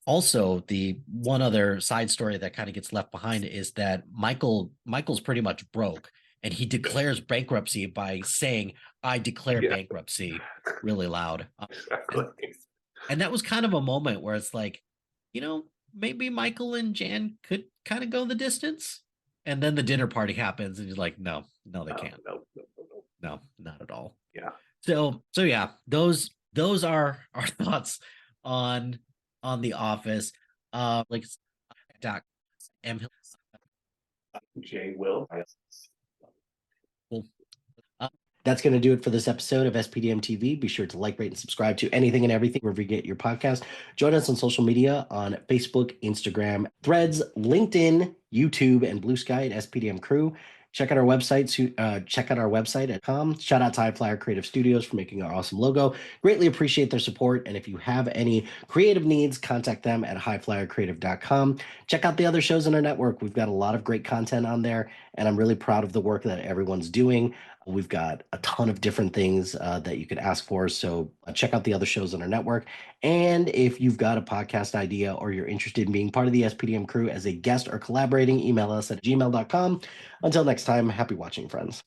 Also, the one other side story that kind of gets left behind is that Michael's pretty much broke, and he declares bankruptcy by saying, "I declare Yeah. bankruptcy," really loud. Exactly. And that was kind of a moment where it's like, maybe Michael and Jan could kind of go the distance. And then the dinner party happens, and you're like, no, they can't. No, not at all. Yeah. So yeah, those are our thoughts on The Office. Like Doc M. Jay will. Cool. That's going to do it for this episode of SPDM TV. Be sure to like, rate, and subscribe to anything and everything wherever you get your podcast. Join us on social media on Facebook, Instagram, Threads, LinkedIn, YouTube, and Blue Sky at SPDM Crew. Check out our website. Check out our website at com. Shout out to HiFlyer Creative Studios for making our awesome logo. Greatly appreciate their support. And if you have any creative needs, contact them at HiFlyerCreative.com. Check out the other shows on our network. We've got a lot of great content on there, and I'm really proud of the work that everyone's doing. We've got a ton of different things that you could ask for. So check out the other shows on our network. And if you've got a podcast idea or you're interested in being part of the SPDM crew as a guest or collaborating, email us at gmail.com. Until next time, happy watching, friends.